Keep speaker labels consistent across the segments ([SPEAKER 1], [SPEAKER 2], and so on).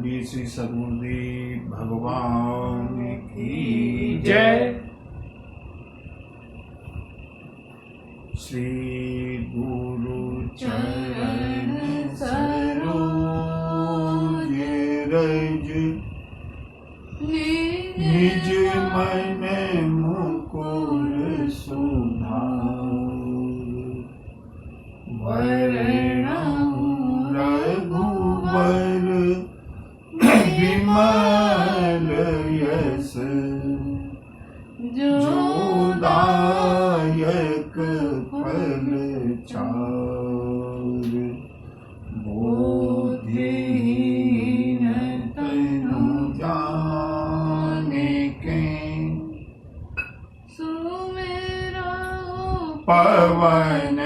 [SPEAKER 1] बोलिए श्री सद्गुरुदेव भगवान की जय। श्री गुरु चरण सरोज रज निज मन मुकुर सुधार वरणहु रघुवर विमल यश जो दायक फल चार बुद्धिहीन तनु जाने के सुमेरा पवन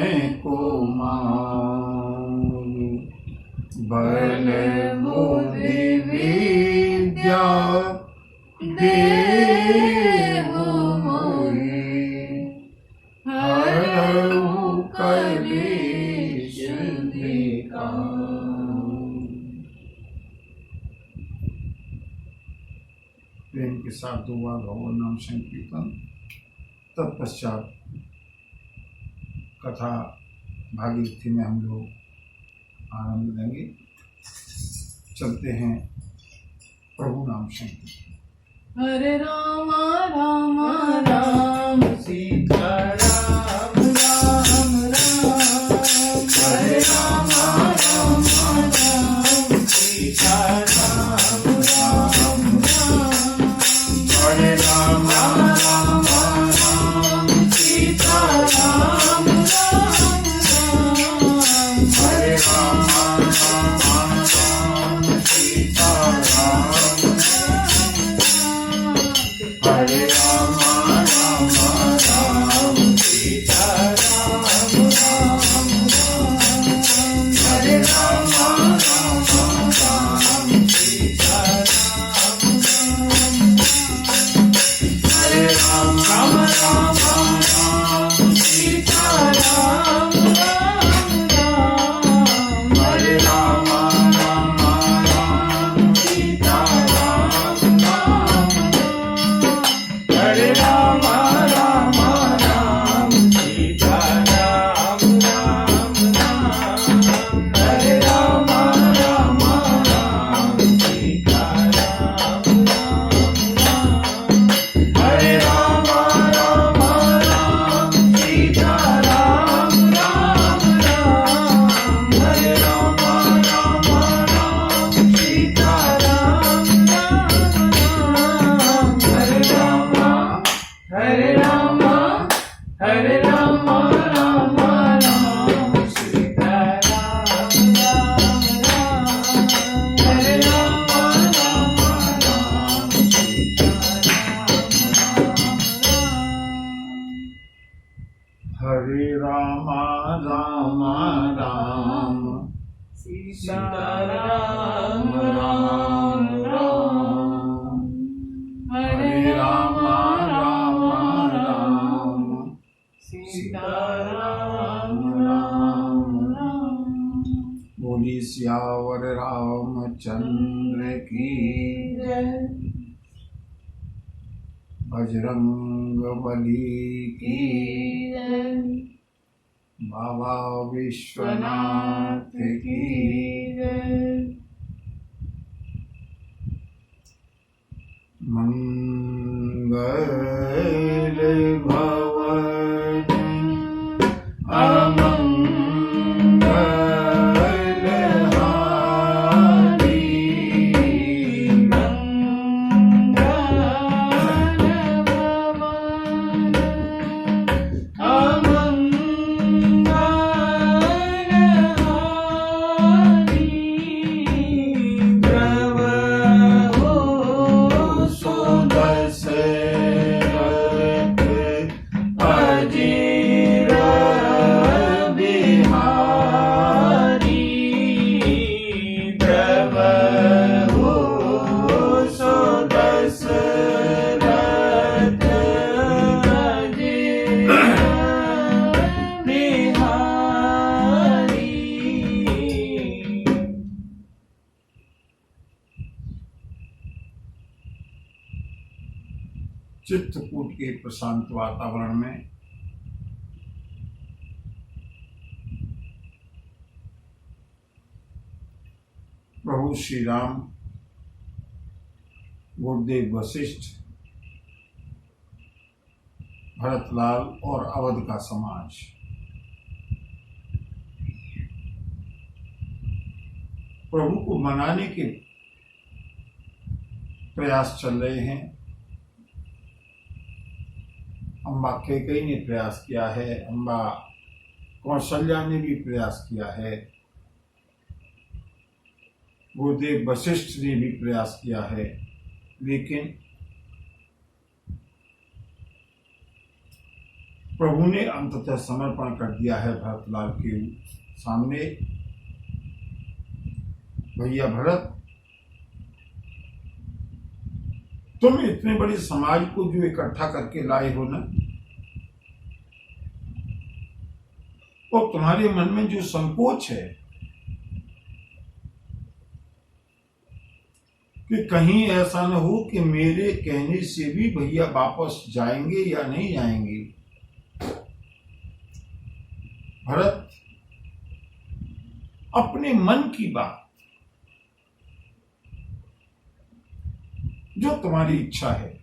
[SPEAKER 1] कुमार बल बुद्धि विद्या देहु मोहि हरहु कलेश विकार। प्रेम के साथ दो बार भगवान नाम संकीर्तन, तत्पश्चात कथा भागीरथी में हम लोग आनंद लेंगे। चलते हैं प्रभु नाम संकीर्तन।
[SPEAKER 2] हरे राम राम राम सीता राम राम राम हरे राम राम राम सीता राम राम राम हरे राम राम राम सीता राम राम राम हरे राम राम राम सीता राम हरे राम राम राम सीता राम राम राम हरे राम राम राम सीता राम हरे राम राम राम सीता राम राम हरे राम राम राम सीता राम हरे राम राम राम सीता राम राम हरे राम राम राम सीता राम हरे राम राम राम सीता राम हरे राम राम राम सीता राम हरे राम हरे राम हरे राम राम राम सीता राम हरे राम राम राम सीता
[SPEAKER 1] हरे राम राम राम
[SPEAKER 2] सीता राम राम राम हरे राम राम राम सीता राम राम राम
[SPEAKER 1] बोली सियावर रामचंद्र की
[SPEAKER 2] जय
[SPEAKER 1] बजरंग बली की
[SPEAKER 2] जय
[SPEAKER 1] बाबा विश्वनाथ की
[SPEAKER 2] जय
[SPEAKER 1] मंगल भवन अमंगल हारी
[SPEAKER 2] सोना
[SPEAKER 1] चित्रकूट के प्रशांत वातावरण में प्रभु श्री राम, गुरुदेव वशिष्ठ, भरतलाल और अवध का समाज प्रभु को मनाने के प्रयास चल रहे हैं। अम्बा कैकेयी ने प्रयास किया है, अम्बा कौशल्या ने भी प्रयास किया है, गुरुदेव वशिष्ठ ने भी प्रयास किया है, लेकिन प्रभु ने अंततः समर्पण कर दिया है भरतलाल के सामने। भैया भरत, तुम इतने बड़े समाज को जो इकट्ठा करके लाए हो ना, और तुम्हारे मन में जो संकोच है कि कहीं ऐसा न हो कि मेरे कहने से भी भैया वापस जाएंगे या नहीं जाएंगे। भरत, अपने मन की बात, जो तुम्हारी इच्छा है,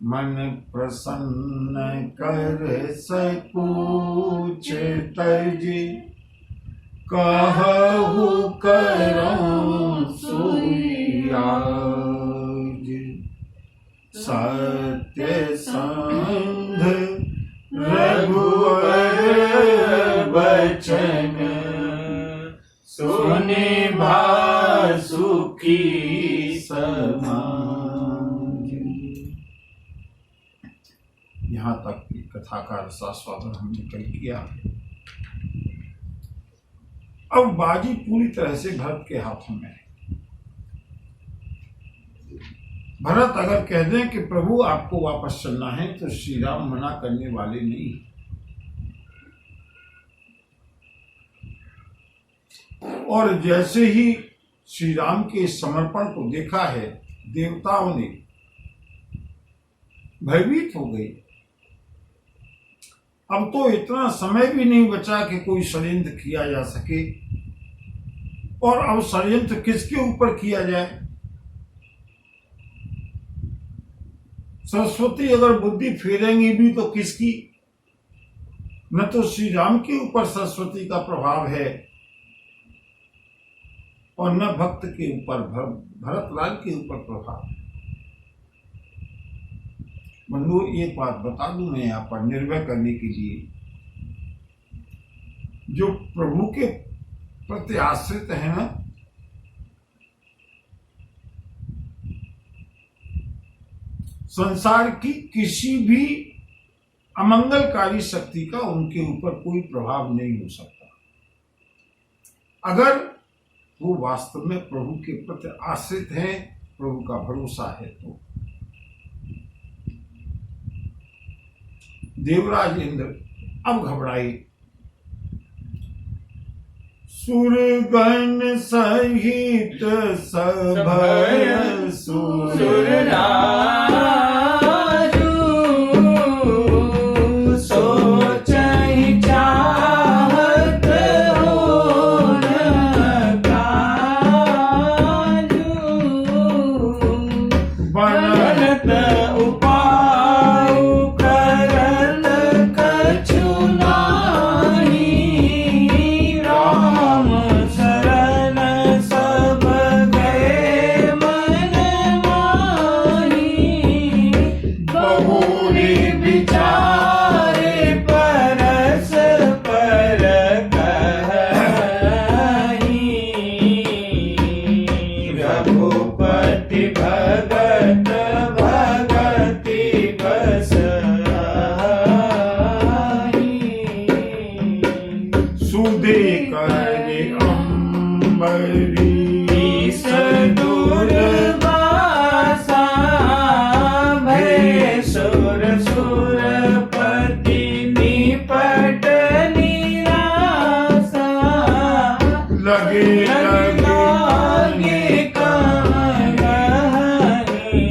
[SPEAKER 1] मन प्रसन्न कर सपूछ तर्जी, कहु करऊं सोई आज। सत्य संध रघुवर बचन, सुने सुखी समाज। यहाँ तक की कथा का रसास्वादन हमने कल किया। अब बाजी पूरी तरह से भरत के हाथों में है। भरत अगर कह दें कि प्रभु आपको वापस चलना है तो श्री राम मना करने वाले नहीं। और जैसे ही श्री राम के समर्पण को देखा है, देवताओं ने भयभीत हो गए। अब तो इतना समय भी नहीं बचा कि कोई षड्यंत्र किया जा सके। और अब षड्यंत्र किसके ऊपर किया जाए? सरस्वती अगर बुद्धि फेरेंगी भी तो किसकी? न तो श्री राम के ऊपर सरस्वती का प्रभाव है और न भक्त के ऊपर, भरतलाल के ऊपर प्रभाव है। बंधु, एक बात बता दूं मैं यहाँ पर निर्भय करने के लिए, जो प्रभु के प्रति आश्रित है ना, संसार की किसी भी अमंगलकारी शक्ति का उनके ऊपर कोई प्रभाव नहीं हो सकता, अगर वो वास्तव में प्रभु के प्रति आश्रित हैं, प्रभु का भरोसा है तो। देवराज इंद्र अब घबराए। सुरगण सहित सभय सुरराजू, सोचहि चाहत होन काजू, बनत उपाय करत कछु नाही, राम शरण सब गए मन माही, बहुरी विचारे परस पर कहि, रघुपति भगत भगति बस सुदे करे अम्बरी दुर्वासा, भय सुर सुरपति निपट निरासा, लगे लगे कहाँ गहरी,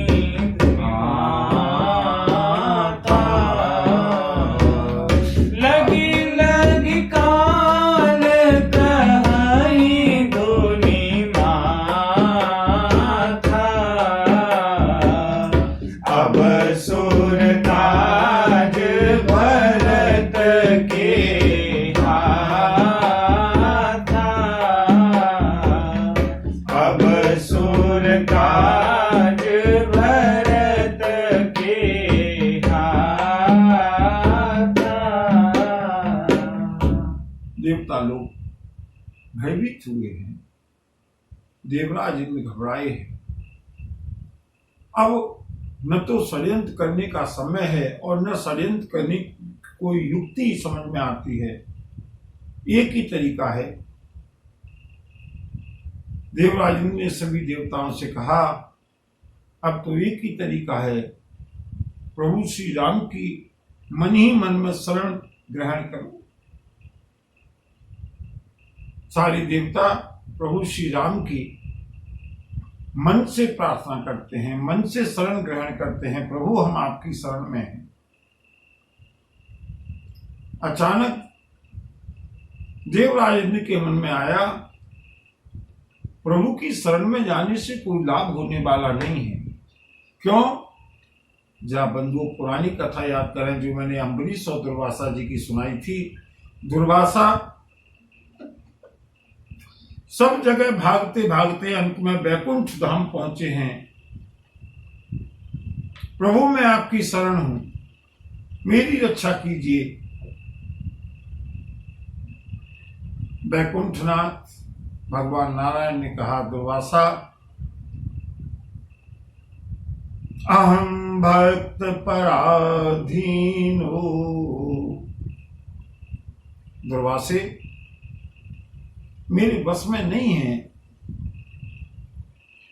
[SPEAKER 2] काज भरत के हाथा।
[SPEAKER 1] देवता लोग भयभीत हुए हैं, देवराज इनमें घबराए हैं। अब न तो षड्यंत्र करने का समय है और न षड्यंत्र करने की कोई युक्ति समझ में आती है। एक ही तरीका है। देवराज इंद्र ने सभी देवताओं से कहा, अब तो एक ही तरीका है, प्रभु श्री राम की मन ही मन में शरण ग्रहण करो। सारे देवता प्रभु श्री राम की मन से प्रार्थना करते हैं, मन से शरण ग्रहण करते हैं, प्रभु हम आपकी शरण में हैं। अचानक देवराज इंद्र के मन में आया, प्रभु की शरण में जाने से कोई लाभ होने वाला नहीं है। क्यों? जरा बंधुओं पुरानी कथा याद करें जो मैंने अम्बरीश और दुर्वासा जी की सुनाई थी। दुर्वासा सब जगह भागते भागते अंत में वैकुंठ धाम पहुंचे हैं। प्रभु मैं आपकी शरण हूं, मेरी रक्षा कीजिए। वैकुंठनाथ भगवान नारायण ने कहा, दुर्वासा अहम भक्त पराधीनो। दुर्वासे मेरे बस में नहीं है,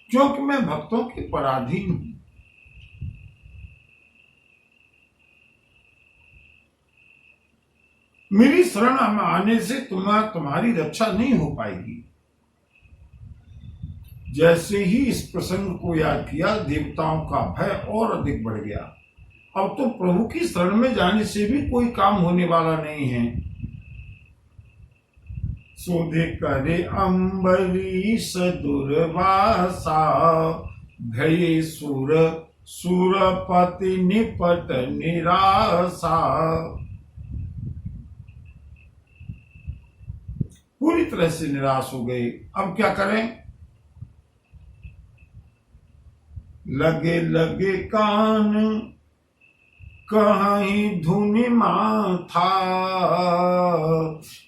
[SPEAKER 1] क्योंकि मैं भक्तों के पराधीन हूं। मेरी शरण में आने से तुम्हारी रक्षा नहीं हो पाएगी। जैसे ही इस प्रसंग को याद किया, देवताओं का भय और अधिक बढ़ गया। अब तो प्रभु की शरण में जाने से भी कोई काम होने वाला नहीं है। सोधे करे अम्बरीश दुर्वासा, भये सुरपति निपट निराशा। पूरी तरह से निराश हो गए। अब क्या करें? लगे लगे कान कहीं धुनि माथा।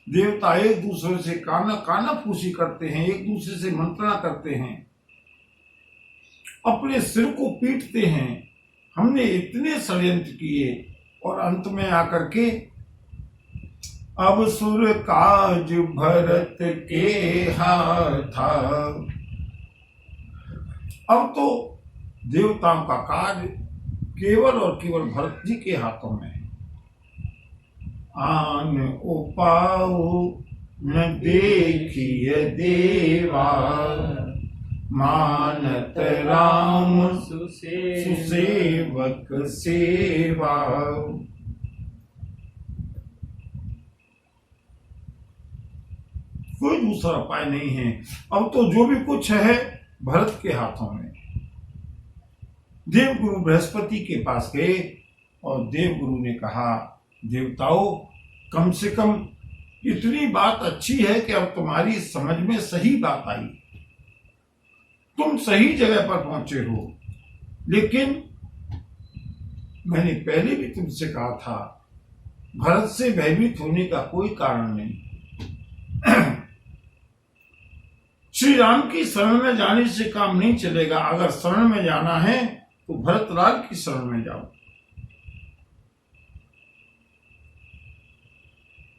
[SPEAKER 1] देवता एक दूसरे से काना फूसी करते हैं, एक दूसरे से मंत्रणा करते हैं, अपने सिर को पीटते हैं। हमने इतने षड्यंत्र किए और अंत में आकर के अब सुर काज भरत के हाथा। अब तो देवताओं का कार्य केवल और केवल भरत जी के हाथों में है। आन उपाऊ न देखिए देवा, मानत राम सुसेवक सेवा। कोई दूसरा उपाय नहीं है। अब तो जो भी कुछ है भरत के हाथों में। देवगुरु बृहस्पति के पास गए और देवगुरु ने कहा, देवताओं कम से कम इतनी बात अच्छी है कि अब तुम्हारी समझ में सही बात आई, तुम सही जगह पर पहुंचे हो। लेकिन मैंने पहले भी तुमसे कहा था, भरत से भयभीत होने का कोई कारण नहीं। श्री राम की शरण में जाने से काम नहीं चलेगा। अगर शरण में जाना है तो भरतलाल की शरण में जाओ।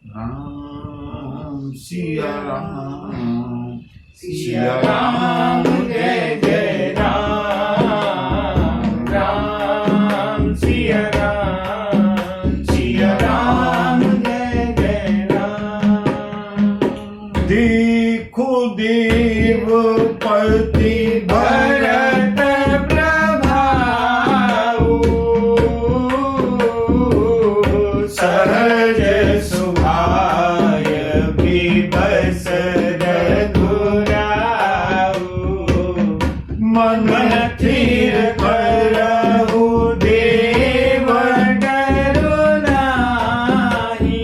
[SPEAKER 1] राम सिया राम,
[SPEAKER 2] सिया राम जय जय राम, राम सिया राम, सिया राम जय जय राम।
[SPEAKER 1] देखो देवपति
[SPEAKER 2] भरत प्रभाऊ, सहज सुभाय विबस रघुराऊ।
[SPEAKER 1] मन
[SPEAKER 2] स्थिर करहु देव डरु नाहि,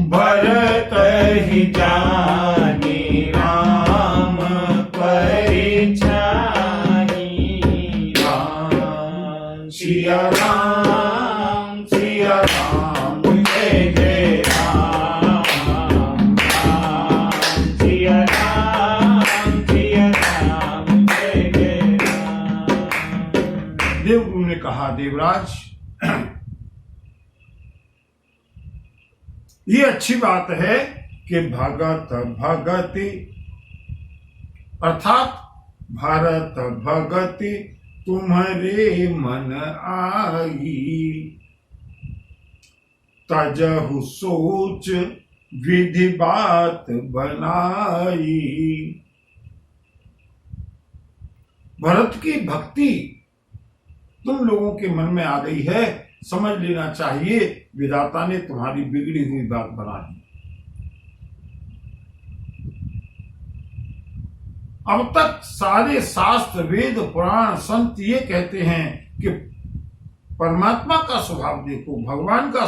[SPEAKER 2] भरत ही जानि राम
[SPEAKER 1] देवराज, ये अच्छी बात है कि भगत भगति अर्थात भरत भगति तुम्हारे मन आई, तजहु सोच विधि बात बनाई। भरत की भक्ति तुम लोगों के मन में आ गई है, समझ लेना चाहिए विधाता ने तुम्हारी बिगड़ी हुई बात बना दी। अब तक सारे शास्त्र वेद पुराण संत ये कहते हैं कि परमात्मा का स्वभाव देखो, भगवान का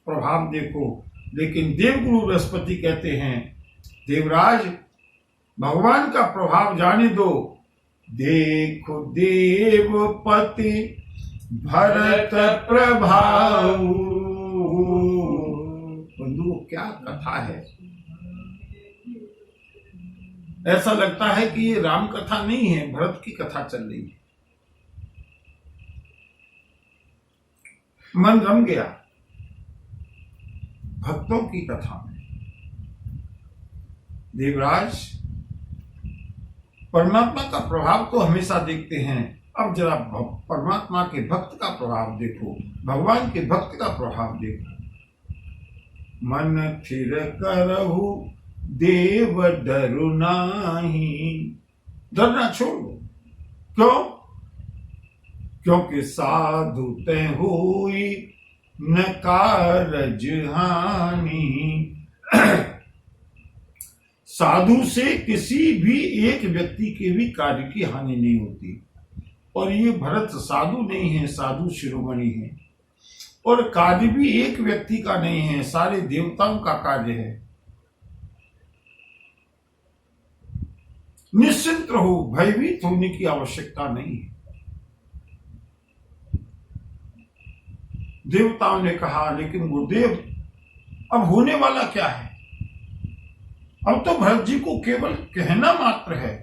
[SPEAKER 1] प्रभाव देखो, लेकिन देवगुरु बृहस्पति कहते हैं देवराज भगवान का प्रभाव जाने दो। देखो देवपति भरत प्रभाव। बंधुओं क्या कथा है, ऐसा लगता है कि ये राम कथा नहीं है, भरत की कथा चल रही है। मन रम गया भक्तों की कथा में। देवराज परमात्मा का प्रभाव तो हमेशा देखते हैं, अब जरा परमात्मा के भक्त का प्रभाव देखो, भगवान के भक्त का प्रभाव देखो। मन थिर करहु देव डरु नाही, डरना छोड़ दो। क्यों? क्योंकि साधु तय हुई न कारज हानि। साधु से किसी भी एक व्यक्ति के भी कार्य की हानि नहीं होती। और ये भरत साधु नहीं है, साधु शिरोमणि है, और कार्य भी एक व्यक्ति का नहीं है, सारे देवताओं का कार्य है। निश्चिंत रहो, भयभीत होने की आवश्यकता नहीं है। देवताओं ने कहा लेकिन गुरुदेव अब होने वाला क्या है? अब तो भरत जी को केवल कहना मात्र है।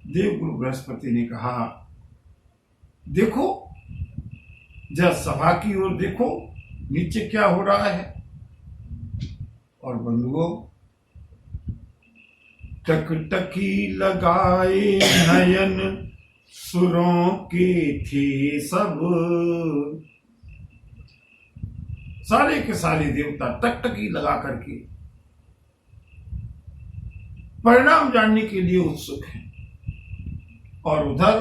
[SPEAKER 1] देवगुरु बृहस्पति ने कहा देखो जरा सभा की ओर देखो, नीचे क्या हो रहा है। और बंधुओं टकटकी लगाए नयन सुरों के थे सब, सारे के सारे देवता टकटकी लगा करके परिणाम जानने के लिए उत्सुक हैं। और उधर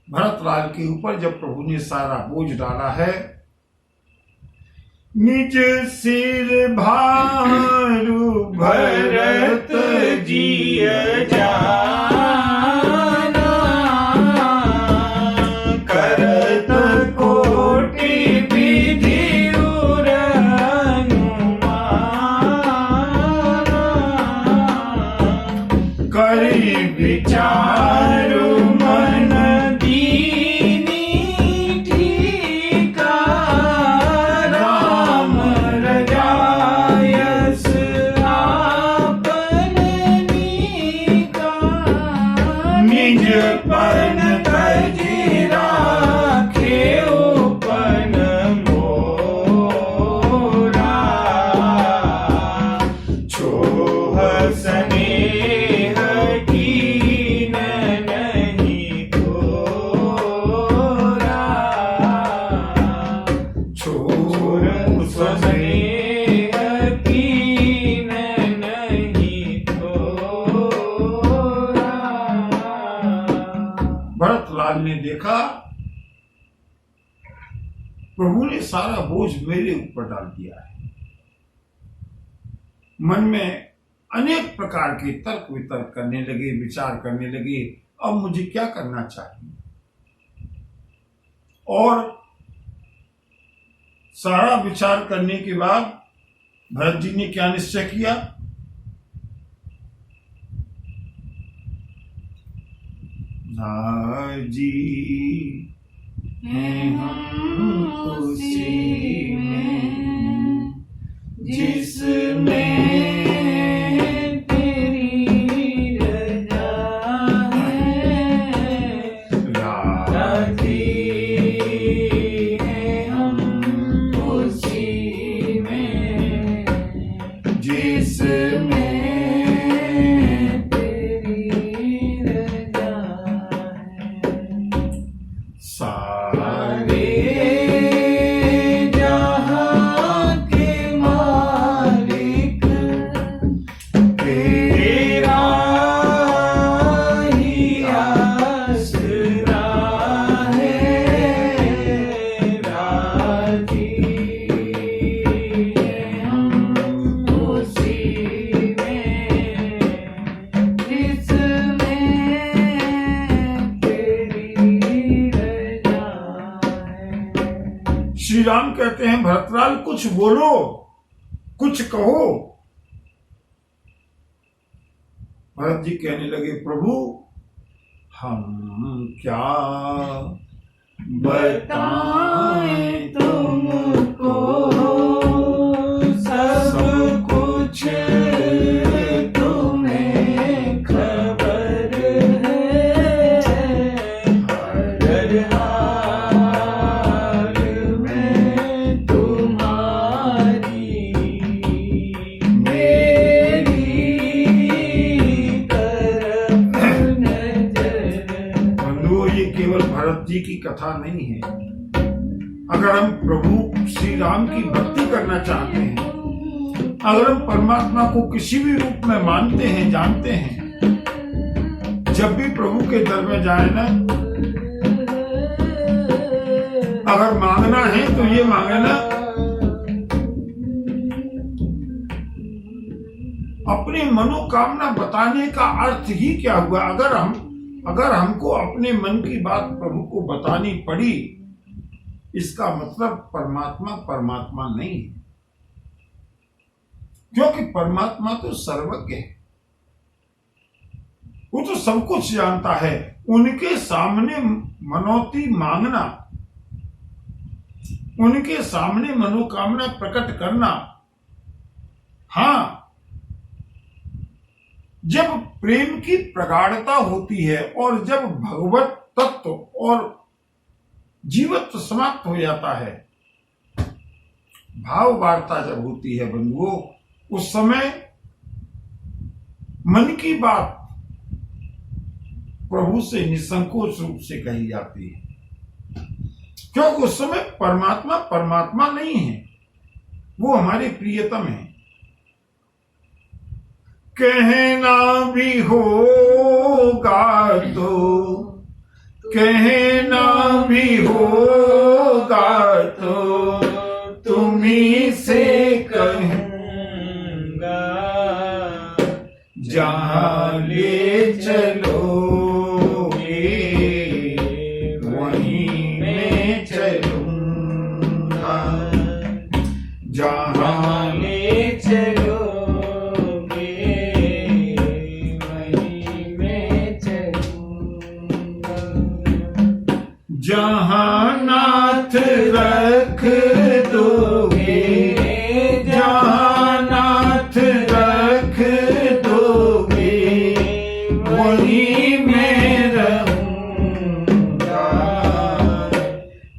[SPEAKER 1] भरतलाल के ऊपर जब प्रभु ने सारा बोझ डाला है, निज सिर भारू भरत जिय जाना, करत कोटि विधि उर अनुमान, करि विचारु मन दीनी ठीका, राम रजायस आपन नीका, निज पन तजि राखेउ पन मोरा, छोह स्नेह कीन नहीं तोरा, छोर स्नेह कीन नहीं तोरा। भरतलाल ने देखा प्रभु ने सारा बोझ मेरे ऊपर डाल दिया है। मन में अनेक प्रकार के तर्क वितर्क करने लगे, विचार करने लगे, अब मुझे क्या करना चाहिए। और सारा विचार करने के बाद भरत जी ने क्या निश्चय किया? राजी हैं हम उसी में जिसमें तेरी रजा है, राजी
[SPEAKER 2] जिसमें तेरी रजा है। सारे जहां के मालिक तेरा ही आसरा है। राजी हम उसी में जिसमें तेरी रजा है।
[SPEAKER 1] श्री राम कहते हैं भरतलाल कुछ बोलो, कुछ कहो। भरत जी कहने लगे प्रभु हम क्या
[SPEAKER 2] बताएं तुमको सब कुछ तुम्हें खबर है। हर हाल में तुम्हारी मेरी तरफ नजर।
[SPEAKER 1] बंधुओं ये केवल भरत जी की कथा नहीं है। अगर हम प्रभु श्री राम की भक्ति करना चाहते हैं, अगर हम परमात्मा को किसी भी रूप में मानते हैं, जानते हैं, जब भी प्रभु के दर में जाए ना, अगर मांगना है तो ये मांगे ना अपनी मनोकामना बताने का अर्थ ही क्या हुआ। अगर हमको अपने मन की बात प्रभु को बतानी पड़ी, इसका मतलब परमात्मा नहीं है, क्योंकि परमात्मा तो सर्वज्ञ है, वो तो सब कुछ जानता है। उनके सामने मनौती मांगना, उनके सामने मनोकामना प्रकट करना, हाँ, जब प्रेम की प्रगाढ़ता होती है और जब भगवत तत्व और जीवत्व समाप्त हो जाता है, भाव वार्ता जब होती है बंधुओं, उस समय मन की बात प्रभु से निसंकोच रूप से कही जाती है, क्योंकि उस समय परमात्मा नहीं है, वो हमारे प्रियतम है। कहना भी होगा तो, कहना भी होगा तो तुम्ही से कहूंगा। जहां ले चलोगे वहीं मैं चलूंगा। जहां
[SPEAKER 2] ले चलोगे वहीं मैं चलूंगा।
[SPEAKER 1] जहां नाथ रख दोगे, जहां नाथ रख दोगे वहीं मैं रहूंगा।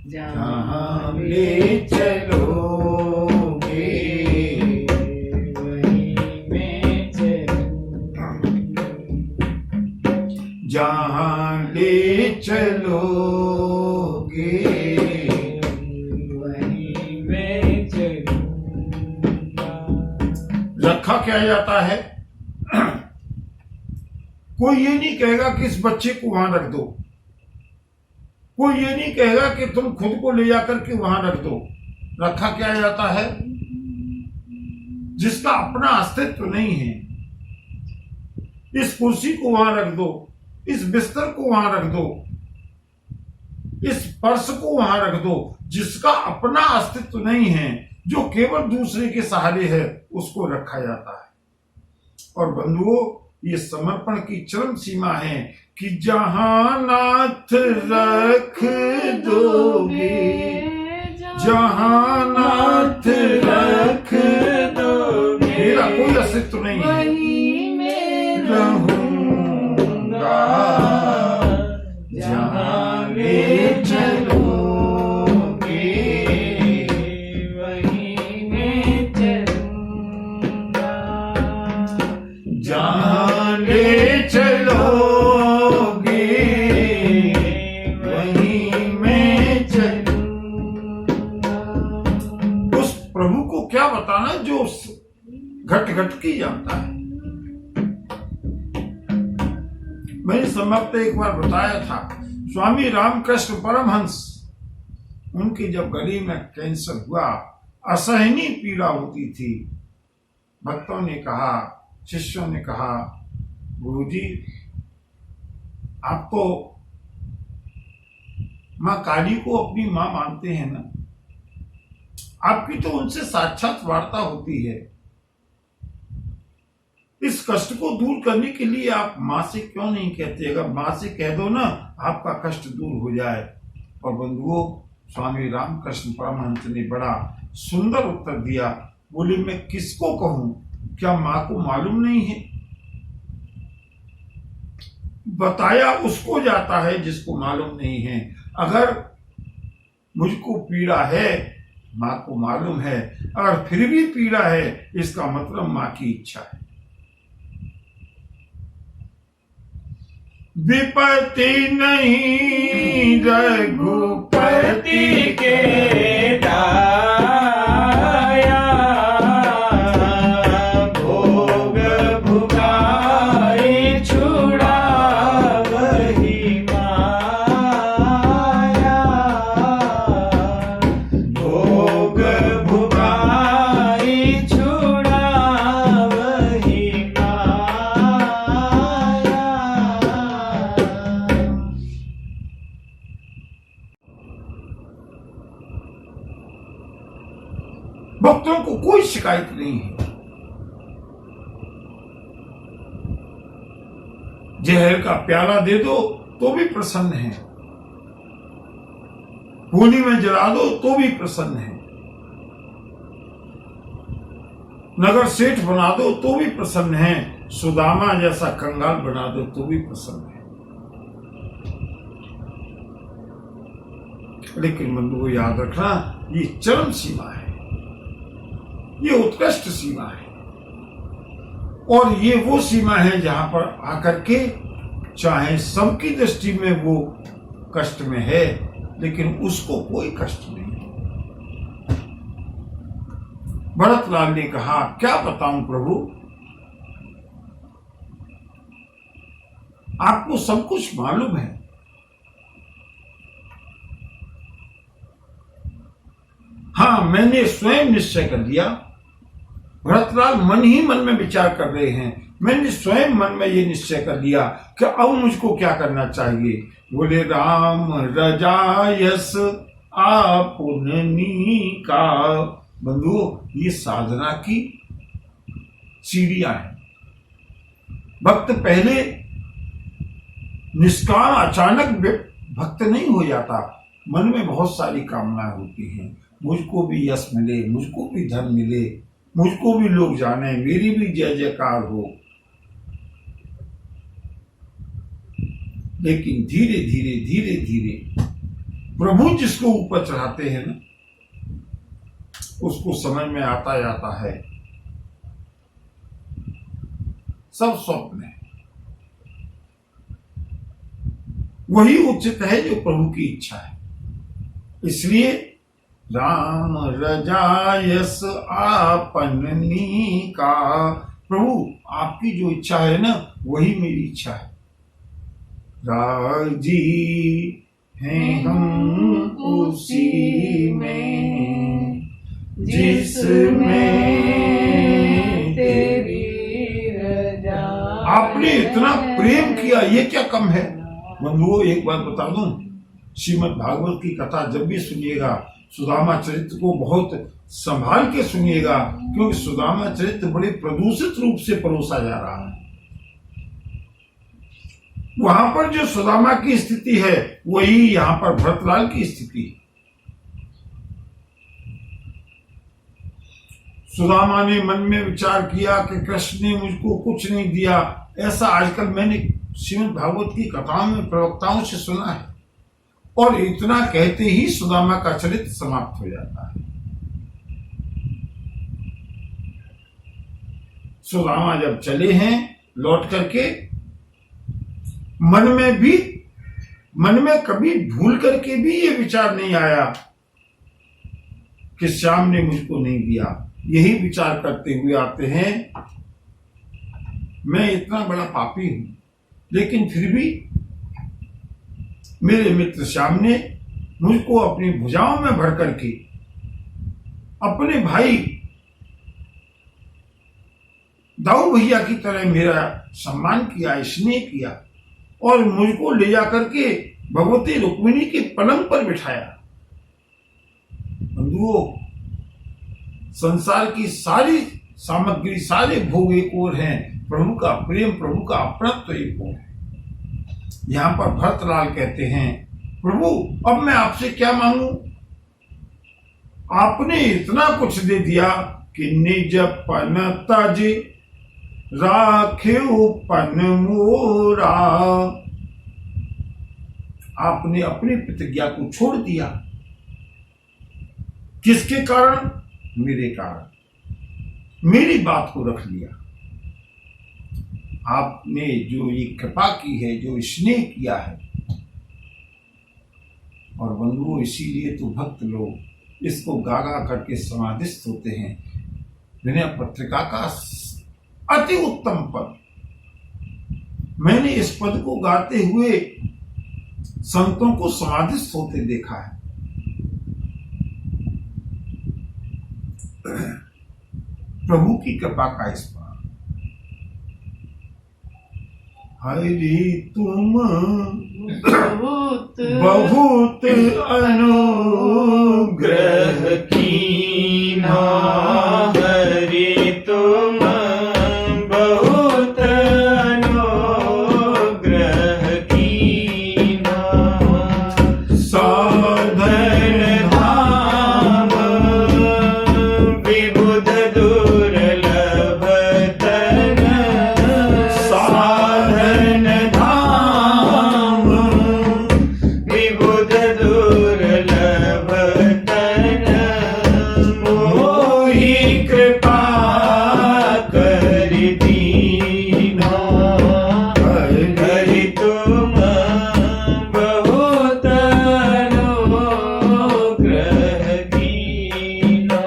[SPEAKER 1] जहां ले चलोगे
[SPEAKER 2] वहीं मैं चलूंगा।
[SPEAKER 1] जहां ले चलोगे
[SPEAKER 2] वहीं मैं चलूंगा।
[SPEAKER 1] रखा क्या जाता है, कोई ये नहीं कहेगा कि इस बच्चे को वहां रख दो, कोई ये नहीं कहेगा कि तुम खुद को ले जाकर के वहां रख दो। रखा क्या जाता है, जिसका अपना अस्तित्व नहीं है, इस कुर्सी को वहां रख दो, इस बिस्तर को वहां रख दो, इस पर्स को वहां रख दो, जिसका अपना अस्तित्व नहीं है, जो केवल दूसरे के सहारे है, उसको रखा जाता है। और बंधुओं, ये समर्पण की चरम सीमा है कि जहां नाथ रख दोगे, जहां नाथ रख दोगे, मेरा कोई अस्तित्व नहीं है, रहूंगा। जहां ले चलोगे
[SPEAKER 2] वहीं मैं चलूंगा।
[SPEAKER 1] जहाँ ले चलोगे वहीं मैं
[SPEAKER 2] चलूंगा।
[SPEAKER 1] उस प्रभु को क्या बताना जो घट घट की जानता है। मैंने समाप्त एक बार बताया था, स्वामी रामकृष्ण परमहंस, उनकी जब गले में कैंसर हुआ, असहनीय पीड़ा होती थी। भक्तों ने कहा, शिष्यों ने कहा, गुरुजी आप तो मां काली को अपनी मां मानते हैं ना, आपकी तो उनसे साक्षात वार्ता होती है, इस कष्ट को दूर करने के लिए आप मां से क्यों नहीं कहते? अगर मां से कह दो ना, आपका कष्ट दूर हो जाए। और बंधुओं, स्वामी रामकृष्ण परमहंस ने बड़ा सुंदर उत्तर दिया। बोले, मैं किसको कहूं? क्या मां को मालूम नहीं है? बताया उसको जाता है जिसको मालूम नहीं है। अगर मुझको पीड़ा है, मां को मालूम है, अगर फिर भी पीड़ा है, इसका मतलब मां की इच्छा है। विपत्ति नहीं रघुपति
[SPEAKER 2] के दाया, भोग भुगाई छुड़ा वही माया, भोग भुगाई छुड़ा वही माया।
[SPEAKER 1] भक्तों को कोई शिकायत नहीं है। जहर का प्याला दे दो तो भी प्रसन्न है, होली में जला दो तो भी प्रसन्न है, नगर सेठ बना दो तो भी प्रसन्न है, सुदामा जैसा कंगाल बना दो तो भी प्रसन्न है। लेकिन बंधुओं याद रखना, ये चरम सीमा है, ये उत्कृष्ट सीमा है, और ये वो सीमा है जहां पर आकर के चाहे सबकी दृष्टि में वो कष्ट में है, लेकिन उसको कोई कष्ट नहीं है। भरतलाल ने कहा, क्या बताऊं प्रभु, आपको सब कुछ मालूम है। हाँ, मैंने स्वयं निश्चय कर लिया। भरतलाल मन ही मन में विचार कर रहे हैं। मैंने स्वयं मन में ये निश्चय कर लिया कि अब मुझको क्या करना चाहिए। बोले, राम रजायस आपुननी का। बंधुओं, ये साधना की सीढ़ियां हैं। भक्त पहले निष्काम अचानक भक्त नहीं हो जाता। मन में बहुत सारी कामनाएं होती हैं, मुझको भी यश मिले, मुझको भी धन मिले, मुझको भी लोग जाने, मेरी भी जय जयकार हो। लेकिन धीरे धीरे धीरे धीरे प्रभु जिसको ऊपर चढ़ाते हैं ना, उसको समझ में आता जाता है सब स्वप्न है, वही उचित है जो प्रभु की इच्छा है। इसलिए राम रजायस आपननी का, प्रभु आपकी जो इच्छा है ना, वही मेरी इच्छा है। राजी हैं हम उसी में जिसमें
[SPEAKER 2] तेरी रजा।
[SPEAKER 1] आपने इतना प्रेम किया, ये क्या कम है? बंधुओं, एक बात बता दूं, श्रीमद् भागवत की कथा जब भी सुनिएगा, सुदामा चरित्र को बहुत संभाल के सुनिएगा, क्योंकि सुदामा चरित्र बड़े प्रदूषित रूप से परोसा जा रहा है। वहां पर जो सुदामा की स्थिति है, वही यहां पर भरतलाल की स्थिति है। सुदामा ने मन में विचार किया कि कृष्ण ने मुझको कुछ नहीं दिया। ऐसा आजकल मैंने श्रीमद् भागवत की कथाओं में प्रवक्ताओं से सुना है, और इतना कहते ही सुदामा का चरित्र समाप्त हो जाता है। सुदामा जब चले हैं लौट करके, मन में कभी भूल करके भी ये विचार नहीं आया कि श्याम ने मुझको नहीं दिया। यही विचार करते हुए आते हैं, मैं इतना बड़ा पापी हूं, लेकिन फिर भी मेरे मित्र श्याम ने मुझको अपनी भुजाओं में भर करके अपने भाई दाऊ भैया की तरह मेरा सम्मान किया, स्नेह किया और मुझको ले जाकर के भगवती रुक्मिणी के पलंग पर बिठाया। बंधुओं, संसार की सारी सामग्री, सारे भोग एक ओर हैं, प्रभु का प्रेम, प्रभु का अपनत्व एक ओर है। यहां पर भरतलाल कहते हैं, प्रभु अब मैं आपसे क्या मांगू? आपने इतना कुछ दे दिया कि निज पन तज राख्यो पन मोरा। आपने अपनी प्रतिज्ञा को छोड़ दिया। किसके कारण? मेरे कारण। मेरी बात को रख लिया। आपने जो ये कृपा की है, जो स्नेह किया है, और बंधुओं इसीलिए तो भक्त लोग इसको गा गा करके समाधिस्थ होते हैं। विनय पत्रिका का अति उत्तम पद, मैंने इस पद को गाते हुए संतों को समाधिस्थ होते देखा है। प्रभु की कृपा का इस पर, हरि तुम बहुत अनुग्रह
[SPEAKER 2] कीना, हरि तुम बहुत अनुग्रह कीना।
[SPEAKER 1] साधन
[SPEAKER 2] धाम विबुध दुर्लभ तन, साधन धाम विबुध दुर्लभ तन। मोहि कृपा कर दीना, हरि तुम बहुत अनुग्रह कीना।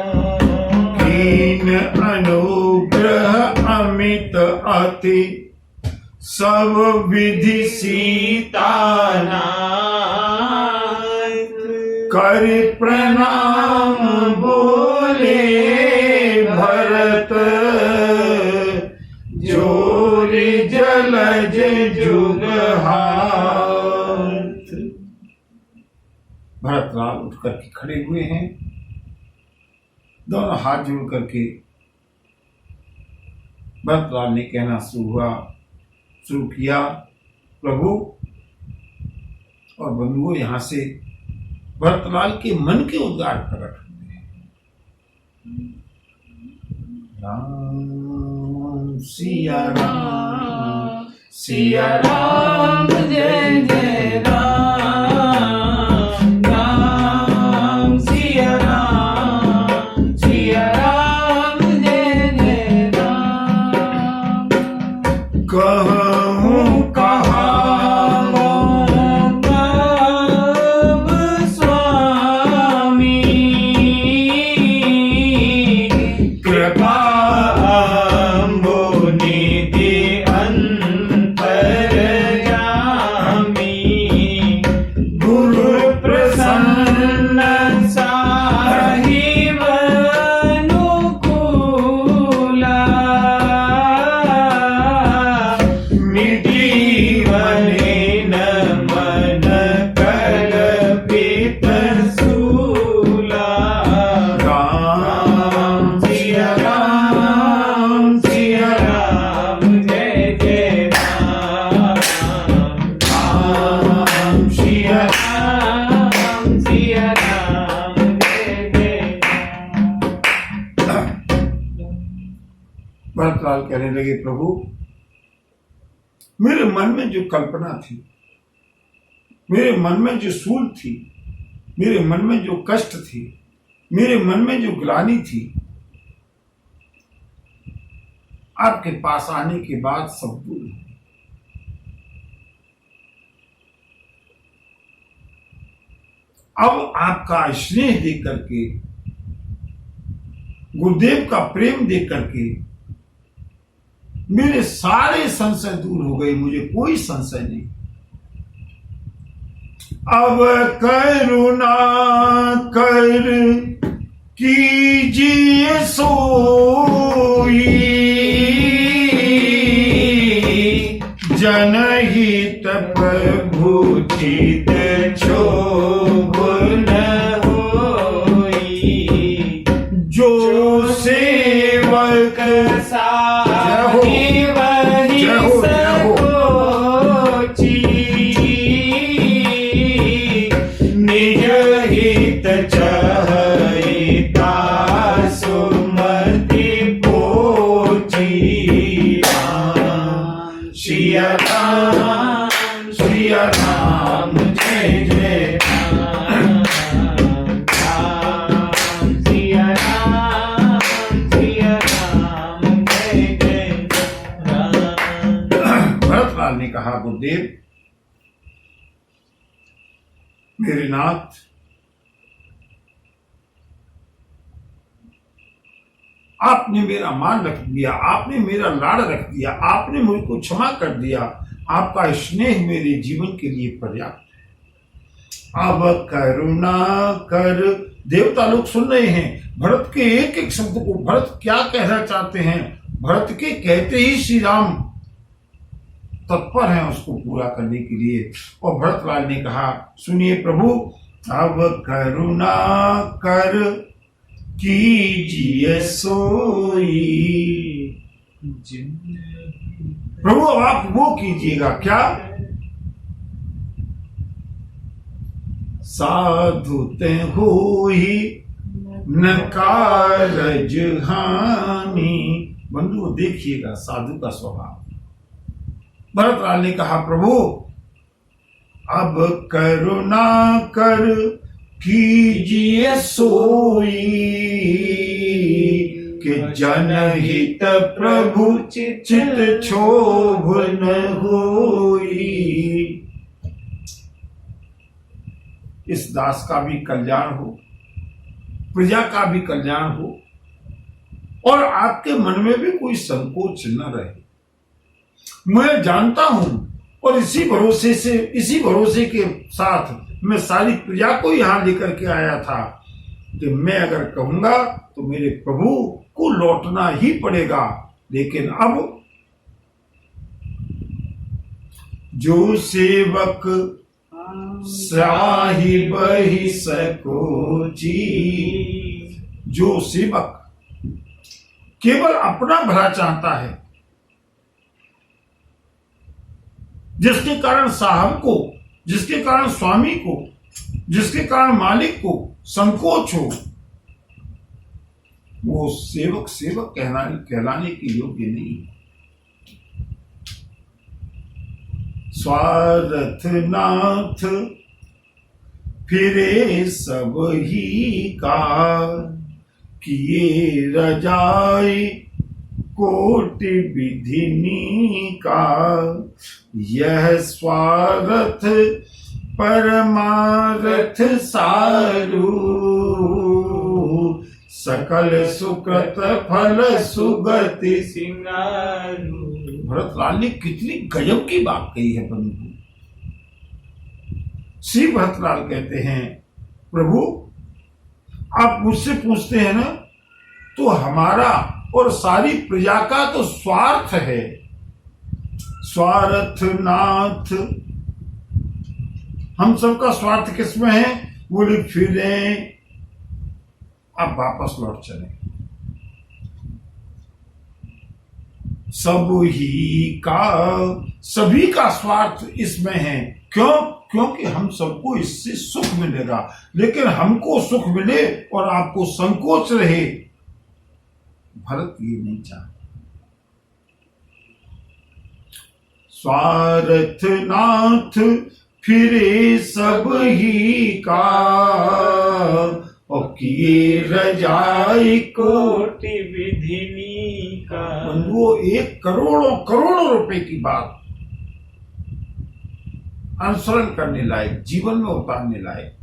[SPEAKER 1] कीन अनुग्रह अमित अति सब विधि
[SPEAKER 2] सीतानाथ
[SPEAKER 1] कर प्रणाम बोले भरत, जोरि जलज जुग हाथ। भरतलाल उठ करके खड़े हुए हैं, दोनों हाथ जोड़ करके भरतलाल ने कहना शुरू किया, प्रभु। और बंधुओं यहां से भरतलाल के मन के उद्गार प्रकट होते हैं। राम सिया राम,
[SPEAKER 2] सिया राम जय जय राम, राम सिया राम, सिया राम जय जय राम।
[SPEAKER 1] कहूँ
[SPEAKER 2] कहावो कब स्वामी, कृपा अम्बुनिधि अंतर्यामी। गुरु प्रसन्न साहिब अनुकूला, मिटीवने न मन कल्पित सूला। राम सिया राम, सिया राम जय जय राम, राम सिया राम, सिया राम जय जय राम।
[SPEAKER 1] भरतलाल कहने लगे, प्रभु मेरे मन में जो कल्पना थी, मेरे मन में जो सूल थी, मेरे मन में जो कष्ट थी, मेरे मन में जो ग्लानि थी, आपके पास आने के बाद सब दूर हो। अब आपका स्नेह देख करके, गुरुदेव का प्रेम देख करके मेरे सारे संशय दूर हो गए, मुझे कोई संशय नहीं। अब करुणा कर कीजिए सोई, जनहित प्रभु चित क्षोभ न होई, जो सेवक
[SPEAKER 2] साही वही सकोची, निज हित चहिता सुमति पोची।
[SPEAKER 1] सिया राम जय जय
[SPEAKER 2] राम सिया राम जय जय राम।
[SPEAKER 1] भरतलाल ने कहा, गुरुदेव मेरे नाथ, आपने मेरा मान रख दिया, आपने मेरा लाड़ रख दिया, आपने मुझको क्षमा कर दिया, आपका स्नेह मेरे जीवन के लिए पर्याप्त है। अब करुणा कर। देवता लोग सुन रहे हैं भरत के एक एक शब्द को। भरत क्या कहना चाहते हैं, भरत के कहते ही श्री राम तत्पर हैं उसको पूरा करने के लिए। और भरतलाल ने कहा, सुनिए प्रभु, अब करुणा कर कीजिए सोई। प्रभु अब आप वो कीजिएगा क्या? साधु ते होई न कारज हानि। बंधु देखिएगा साधु का स्वभाव। भरतलाल ने कहा, प्रभु अब करुणा कर कीजिए सोई, कि जनहित प्रभु चित क्षोभ न होई। इस दास का भी कल्याण हो, प्रजा का भी कल्याण हो, और आपके मन में भी कोई संकोच न रहे। मैं जानता हूं, और इसी भरोसे के साथ मैं सारी प्रजा को यहां लेकर के आया था कि मैं अगर कहूंगा तो मेरे प्रभु को लौटना ही पड़ेगा। लेकिन अब जो सेवक साहिब ही सकोची, जो सेवक केवल अपना भला चाहता है, जिसके कारण साहब को, जिसके कारण स्वामी को, जिसके कारण मालिक को संकोच हो, वो सेवक कहलाने के योग्य नहीं। स्वार्थ नाथ फिरे सब ही का, किए रजाई कोटि विधिनी का। यह स्वार्थ परमार्थ सारू, सकल सुकृत फल सुगति सिंगारू। भरतलाल ने कितनी गजब की बात कही है बंधु। श्री भरतलाल कहते हैं, प्रभु आप मुझसे पूछते हैं ना, तो हमारा और सारी प्रजा का तो स्वार्थ है। स्वार्थ नाथ, हम सबका स्वार्थ किसमें है? बोले फिरे आप वापस लौट चले। सब ही का, सभी का स्वार्थ इसमें है। क्यों? क्योंकि हम सबको इससे सुख मिलेगा, लेकिन हमको सुख मिले और आपको संकोच रहे, भरत ये नहीं चाहता। स्वार्थ नाथ फिरे सब ही का, और किए रजाई
[SPEAKER 2] कोटि विधिनी का।
[SPEAKER 1] बंधुओं, एक करोड़ों करोड़ों रुपए की बात अनुसरण करने लायक, जीवन में उतारने लायक।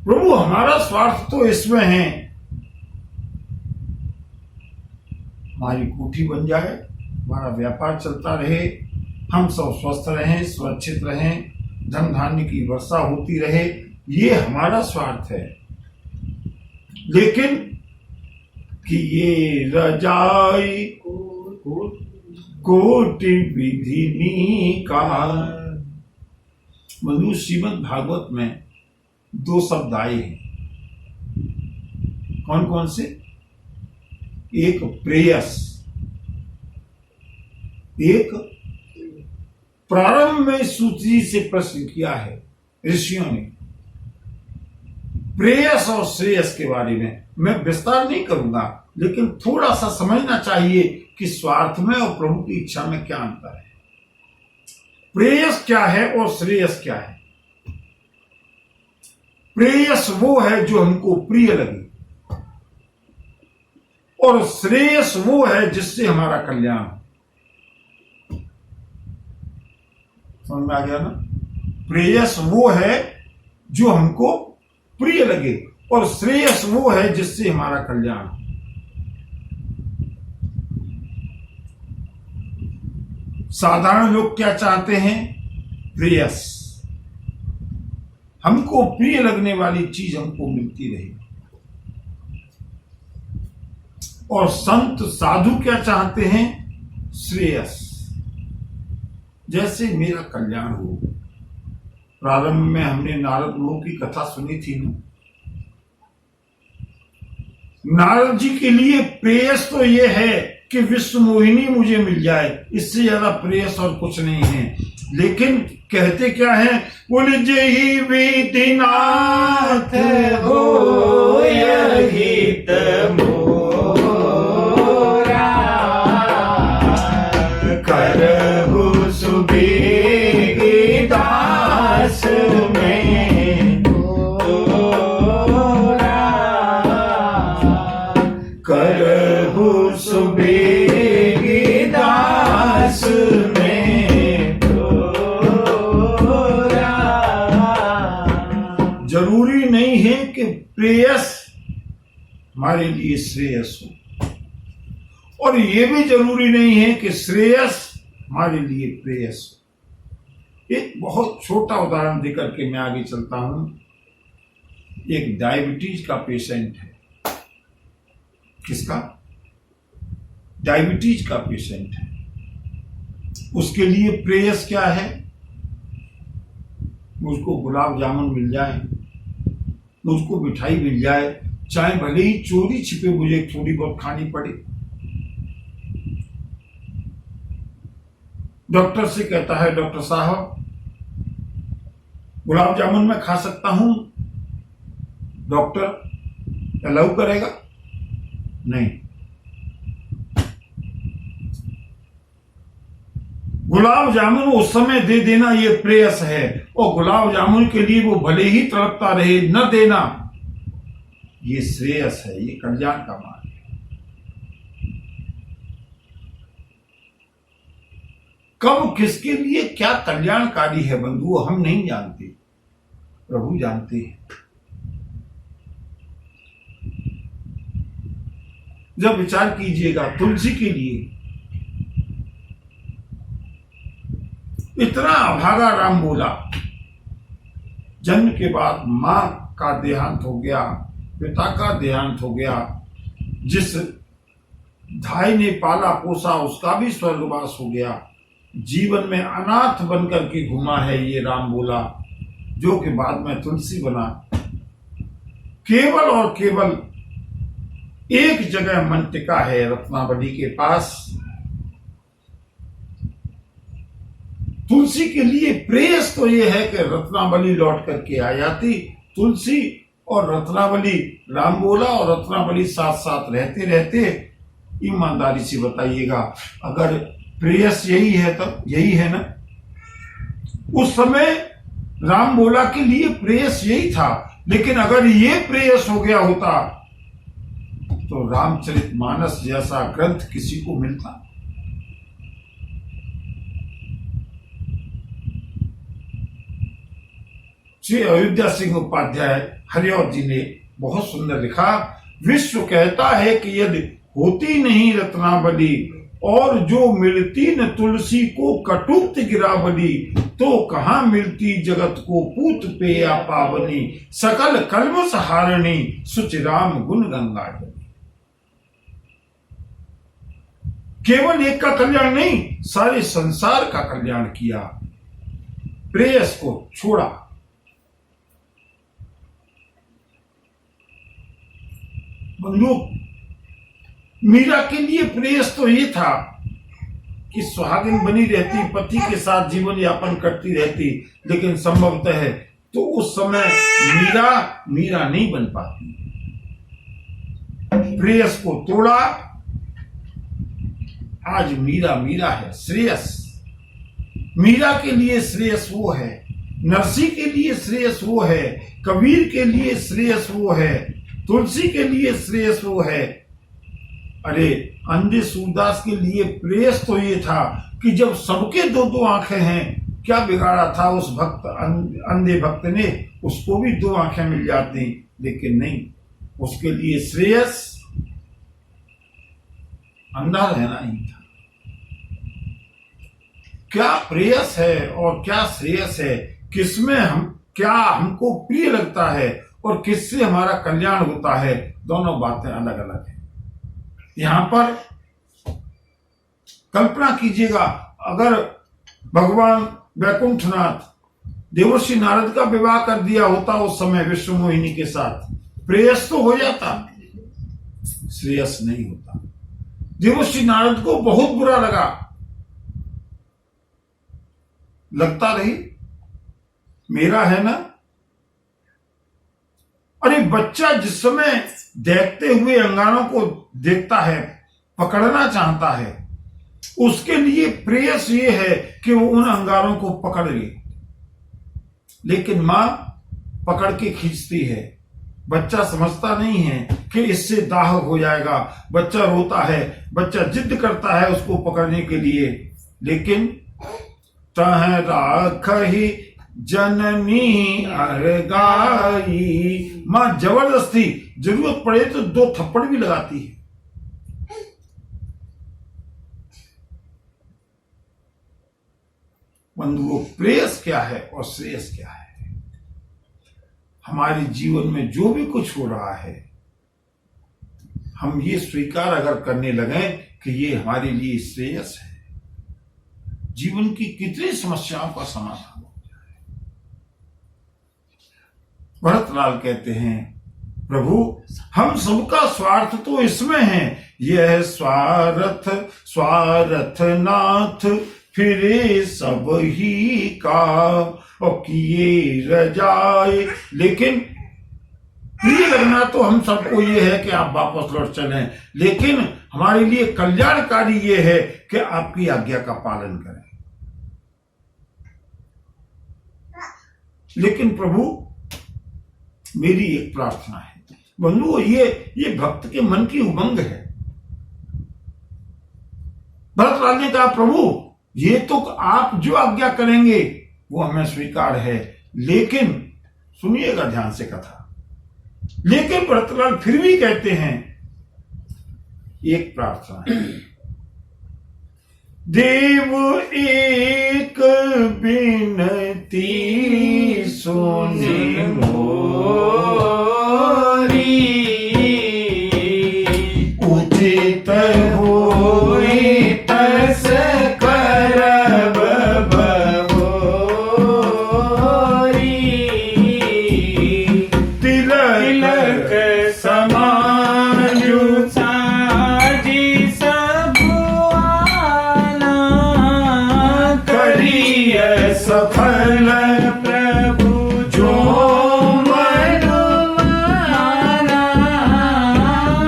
[SPEAKER 1] प्रभु, हमारा स्वार्थ तो इसमें है हमारी कोठी बन जाए, हमारा व्यापार चलता रहे, हम सब स्वस्थ रहें, सुरक्षित रहें, धन धान्य की वर्षा होती रहे, ये हमारा स्वार्थ है। लेकिन कि ये रजाई कोटि विधिनी का। मनु, श्रीमद् भागवत में 2 शब्द आए हैं। कौन कौन से? एक प्रेयस, एक प्रारंभ में सूची से प्रश्न किया है ऋषियों ने प्रेयस और श्रेयस के बारे में। मैं विस्तार नहीं करूंगा, लेकिन थोड़ा सा समझना चाहिए कि स्वार्थ में और प्रभु की इच्छा में क्या अंतर है। प्रेयस क्या है और श्रेयस क्या है? प्रेयस वो है जो हमको प्रिय लगे, और श्रेयस वो है जिससे हमारा कल्याण हो। समझ में आ गया ना? प्रेयस वो है जो हमको प्रिय लगे, और श्रेयस वो है जिससे हमारा कल्याण हो। साधारण लोग क्या चाहते हैं? प्रेयस, हमको प्रिय लगने वाली चीज हमको मिलती रहे। और संत साधु क्या चाहते हैं? श्रेयस, जैसे मेरा कल्याण हो। प्रारंभ में हमने नारद मुनि की कथा सुनी थी ना। नारद जी के लिए प्रेयस तो ये है कि विश्व मोहिनी मुझे मिल जाए, इससे ज्यादा प्रेयस और कुछ नहीं है। लेकिन कहते क्या है? बोले जही विधिनाथ
[SPEAKER 2] हो हित मोरा, करहु सुबेगी दास में तोरा, करहु सुबेगी दास में तोरा।
[SPEAKER 1] जरूरी नहीं है कि प्रेयस हमारे लिए श्रेयस हो, और ये भी जरूरी नहीं है कि श्रेयस हमारे लिए प्रेयस हो। एक बहुत छोटा उदाहरण देकर के मैं आगे चलता हूं। एक डायबिटीज का पेशेंट है। किसका? डायबिटीज का पेशेंट है। उसके लिए प्रेयस क्या है? मुझको गुलाब जामुन मिल जाए, मुझको मिठाई मिल जाए, चाहे भले ही चोरी छिपे मुझे थोड़ी बहुत खानी पड़े। डॉक्टर से कहता है, डॉक्टर साहब गुलाब जामुन मैं खा सकता हूं? डॉक्टर अलाउ करेगा? नहीं। गुलाब जामुन उस समय दे देना ये प्रेयस है, और गुलाब जामुन के लिए वो भले ही तड़पता रहे, न देना ये श्रेयस है, ये कल्याण का मार्ग है। कब किसके लिए क्या कल्याणकारी है बंधु, हम नहीं जानते, प्रभु जानते हैं। जब विचार कीजिएगा, तुलसी के लिए इतना अभागा राम बोला, जन्म के बाद मां का देहांत हो गया, पिता का देहांत हो गया, जिस धाई ने पाला पोसा उसका भी स्वर्गवास हो गया, जीवन में अनाथ बनकर के घुमा है ये राम बोला, जो कि बाद में तुलसी बना। केवल और केवल एक जगह मन टिका है, रत्नावली के पास। तुलसी के लिए प्रेयस तो ये है कि रत्नावली लौट करके आ जाती। तुलसी और रत्नावली, राम बोला और रत्नावली साथ साथ रहते रहते, ईमानदारी से बताइएगा, अगर प्रेयस यही है तो यही है ना। उस समय राम बोला के लिए प्रेयस यही था, लेकिन अगर ये प्रेयस हो गया होता तो रामचरितमानस जैसा ग्रंथ किसी को मिलता। श्री अयोध्या सिंह उपाध्याय हरिऔध जी ने बहुत सुंदर लिखा, विश्व कहता है कि यदि होती नहीं रत्नावली और जो मिलती न तुलसी को कटुक्त गिरावली, तो कहाँ मिलती जगत को पूत पेया पावनी, सकल कलमस हारणी सुच राम गुण गंगा जली। केवल एक का कल्याण नहीं, सारे संसार का कल्याण किया, प्रेयस को छोड़ा। बंधु, मीरा के लिए प्रेयस तो ये था कि सुहागिन बनी रहती, पति के साथ जीवन यापन करती रहती, लेकिन संभवतः है तो उस समय मीरा नहीं बन पाती। प्रेयस को तोड़ा, आज मीरा है। श्रेयस, मीरा के लिए श्रेयस वो है, नरसी के लिए श्रेयस वो है, कबीर के लिए श्रेयस वो है, तुलसी के लिए श्रेयस वो है। अरे अंधे सूरदास के लिए प्रेयस तो ये था कि जब सबके दो दो आंखें हैं, क्या बिगाड़ा था उस भक्त अंधे भक्त ने, उसको भी दो आंखें मिल जाती, लेकिन नहीं, उसके लिए श्रेयस अंधा रहना ही था। क्या प्रेयस है और क्या श्रेयस है, किसमें क्या हमको प्रिय लगता है और किससे हमारा कल्याण होता है, दोनों बातें अलग अलग हैं। यहां पर कल्पना कीजिएगा, अगर भगवान वैकुंठनाथ देवर्षि नारद का विवाह कर दिया होता उस समय विश्व मोहिनी के साथ, प्रेयस तो हो जाता, श्रेयस नहीं होता। देवर्षि नारद को बहुत बुरा लगता रही, मेरा है ना। अरे बच्चा जिस समय देखते हुए अंगारों को देखता है, पकड़ना चाहता है, उसके लिए प्रेयस ये है कि वो उन अंगारों को पकड़ ले, लेकिन मां पकड़ के खींचती है। बच्चा समझता नहीं है कि इससे दाह हो जाएगा, बच्चा रोता है, बच्चा जिद करता है उसको पकड़ने के लिए, लेकिन तह राखहि जननी अरगाई, मां जबरदस्ती जरूरत पड़े तो दो थप्पड़ भी लगाती है। बंधुओं, प्रेयस क्या है और श्रेयस क्या है? हमारे जीवन में जो भी कुछ हो रहा है, हम ये स्वीकार अगर करने लगे कि ये हमारे लिए श्रेयस है, जीवन की कितनी समस्याओं का समाधान हो जाए। भरतलाल कहते हैं, प्रभु हम सबका स्वार्थ तो इसमें है, यह स्वार्थ नाथ फिरे सब ही का, और किए रजाए। लेकिन प्रिय लगना तो हम सबको ये है कि आप वापस लौट चलें, लेकिन हमारे लिए कल्याणकारी ये है कि आपकी आज्ञा का पालन करें। लेकिन प्रभु मेरी एक प्रार्थना है। बंधु, ये भक्त के मन की उमंग है। भरतलाल ने कहा, प्रभु ये तो आप जो आज्ञा करेंगे वो हमें स्वीकार है, लेकिन सुनिएगा ध्यान से कथा। लेकिन भरतलाल फिर भी कहते हैं, एक प्रार्थना है, देव एक बिनती सुनि मोरी, उचित होई तस करब बहोरी, तिलक समाजु साजी सबुआना, करिय सफल प्रभु जो मनु माना,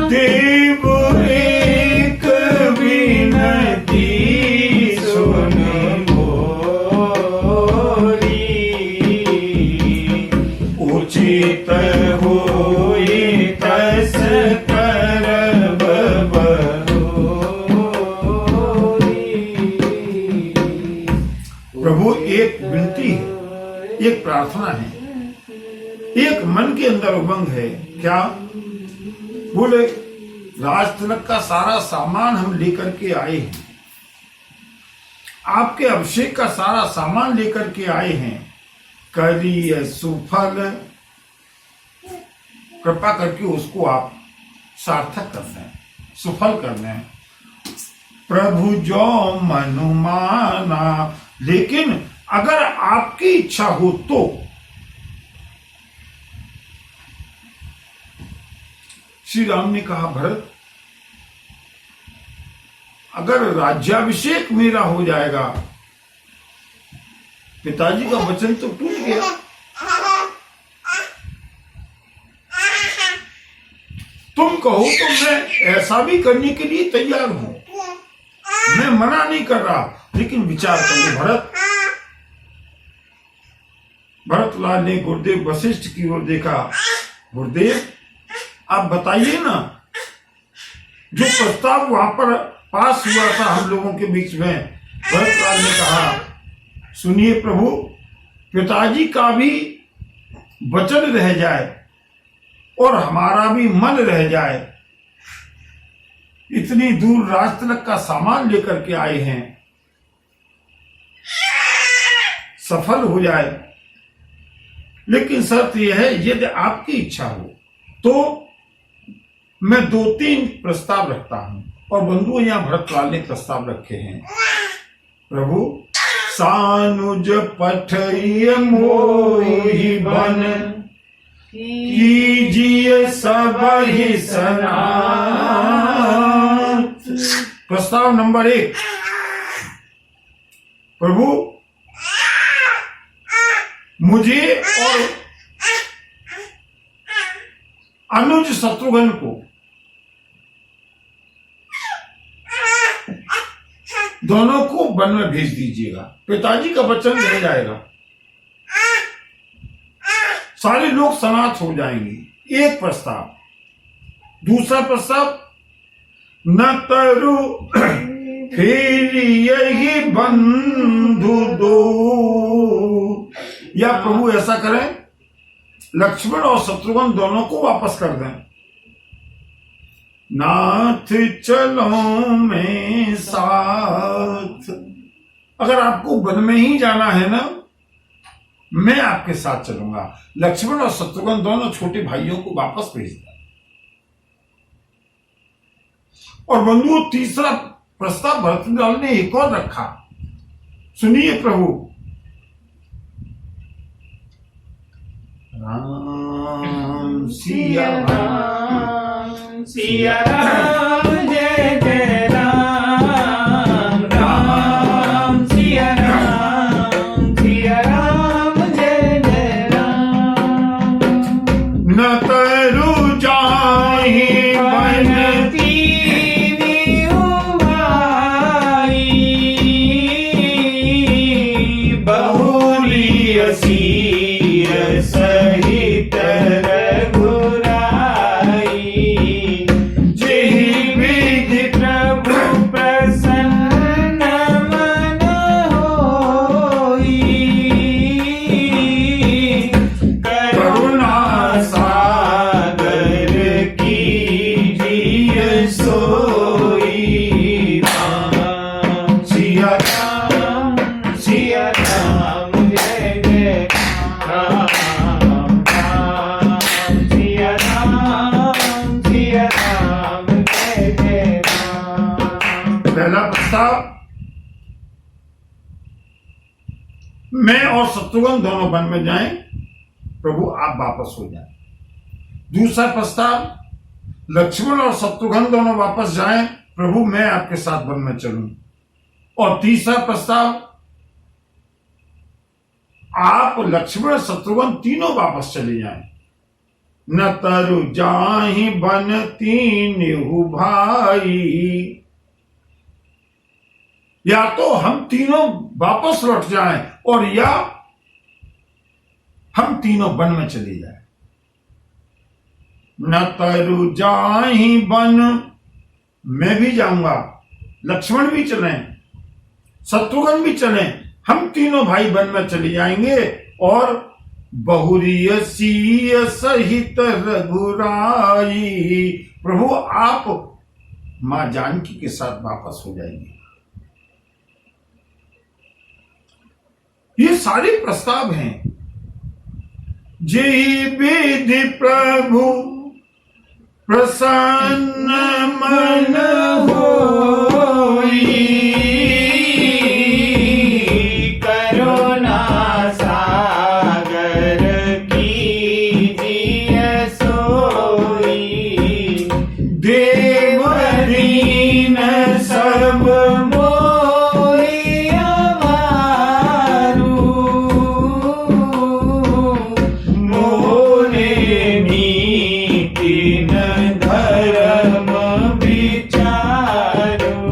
[SPEAKER 1] देव एक भी एक प्रार्थना है, एक मन के अंदर उमंग है। क्या? बोले राज तिलक का सारा सामान हम लेकर के आए हैं, आपके अभिषेक का सारा सामान लेकर के आए हैं, करिए सुफल, कृपा करके उसको आप सार्थक कर दें, सुफल कर दें। प्रभु जो मनु माना, लेकिन अगर आपकी इच्छा हो तो श्री राम ने कहा, भरत अगर राज्याभिषेक मेरा हो जाएगा, पिताजी का वचन तो टूट गया, तुम कहो तो मैं ऐसा भी करने के लिए तैयार हूं, मैं मना नहीं कर रहा, लेकिन विचार करो भरत। भरतलाल ने गुरुदेव वशिष्ठ की ओर देखा, गुरुदेव आप बताइए ना, जो प्रस्ताव वहां पर पास हुआ था हम लोगों के बीच में। भरतलाल ने कहा, सुनिए प्रभु, पिताजी का भी वचन रह जाए और हमारा भी मन रह जाए, इतनी दूर राज तिलक का सामान लेकर के आए हैं, सफल हो जाए, लेकिन शर्त यह है यदि आपकी इच्छा हो तो मैं 2-3 प्रस्ताव रखता हूं। और बंधुओं यहां भरतलाल ने प्रस्ताव रखे हैं। प्रभु सानुज पठय मोहि बन, कीजिए सब ही सनाथ। प्रस्ताव नंबर 1, प्रभु मुझे और अनुज शत्रुघ्न को दोनों को वन में भेज दीजिएगा, पिताजी का वचन रह जाएगा, सारे लोग सनाथ हो जाएंगे। एक प्रस्ताव। दूसरा प्रस्ताव, न तरु फिर यही बंधु दो, या प्रभु ऐसा करें लक्ष्मण और शत्रुघ्न दोनों को वापस कर दें। नाथ चलो में साथ, अगर आपको वन में ही जाना है ना, मैं आपके साथ चलूंगा। लक्ष्मण और शत्रुघ्न दोनों छोटे भाइयों को वापस भेज दें। और बंधुओं तीसरा प्रस्ताव भरतलाल ने एक और रखा, सुनिए प्रभु। राम सिया राम,
[SPEAKER 2] सिया राम जय जय राम, राम सिया राम, सिया राम जय जय राम।
[SPEAKER 1] न तरु जाहि
[SPEAKER 2] बनती भाई, बहुरी सीर सहित
[SPEAKER 1] मैं और शत्रुघ्न दोनों वन में जाएं, प्रभु आप वापस हो जाएं। दूसरा प्रस्ताव, लक्ष्मण और शत्रुघ्न दोनों वापस जाएं, प्रभु मैं आपके साथ वन में चलूं। और तीसरा प्रस्ताव, आप लक्ष्मण शत्रुघ्न तीनों वापस चले जाएं। न तरु जाहि बन तीनहु भाई, या तो हम तीनों वापस लौट जाएं और या हम तीनों वन में चले जाएं। न तरु जाहि वन, मैं भी जाऊंगा, लक्ष्मण भी चलें, शत्रुघ्न भी चलें, हम तीनों भाई वन में चले जाएंगे और बहुरीय सीय सहित रघुराई। प्रभु आप मां जानकी के साथ वापस हो जाइए। ये सारे प्रस्ताव हैं। जेहि विधि प्रभु प्रसन्न मन
[SPEAKER 2] होई, करुणा सागर कीजिए सोई।
[SPEAKER 1] देव
[SPEAKER 2] दीन सब मोहि अमारू, मोरे नीति न धर्म विचारू।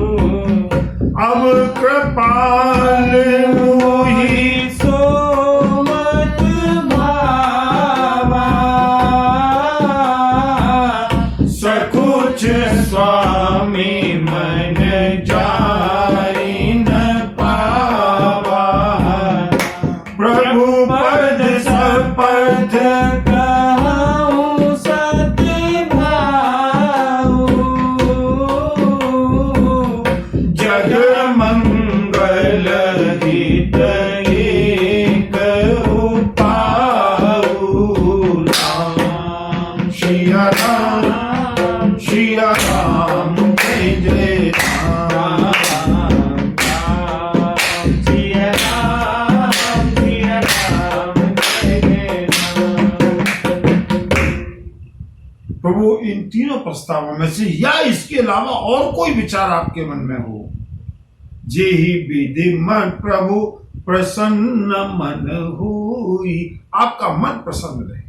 [SPEAKER 1] अब कृपाल मोहि
[SPEAKER 2] सो मत भावा, सकुच स्वामी मन जाई न पावा।
[SPEAKER 1] प्रभु
[SPEAKER 2] पद सपथ कहूँ सत्य भाऊ, जग मंगल हित एक उपाऊ। राम
[SPEAKER 1] सिया राम सिया राम जय जय राम।
[SPEAKER 2] सिया राम जय
[SPEAKER 1] प्रभु इन तीनों प्रस्तावों में से या इसके अलावा और कोई विचार आपके मन में हो, जेहि विधि मन प्रभु प्रसन्न मन हुई। आपका मन प्रसन्न रहे।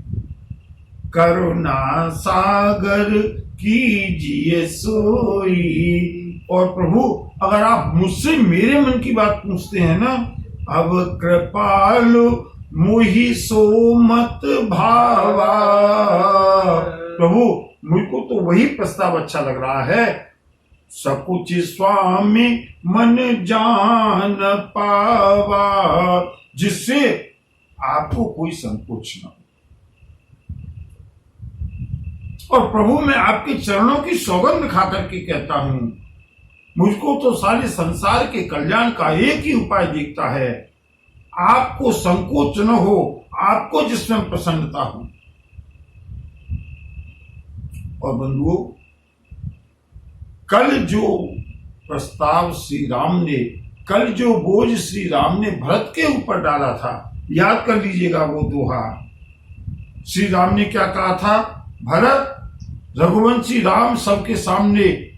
[SPEAKER 1] करुणा सागर कीजिए सोई। और प्रभु अगर आप मुझसे मेरे मन की बात पूछते हैं ना, अब कृपालु मुहि सो मत भावा। प्रभु मुझको तो वही प्रस्ताव अच्छा लग रहा है, सकुच स्वामी मन जान पावा, जिससे आपको कोई संकोच न हो। और प्रभु मैं आपके चरणों की सौगंध खा करके कहता हूं, मुझको तो सारे संसार के कल्याण का एक ही उपाय दिखता है, आपको संकोच न हो, आपको जिसमें प्रसन्नता हो। और बंधुओं, कल जो प्रस्ताव श्री राम ने, कल जो बोझ श्री राम ने भरत के ऊपर डाला था, याद कर लीजिएगा वो दोहा। श्री राम ने क्या कहा था? भरत, रघुवंशी राम सबके सामने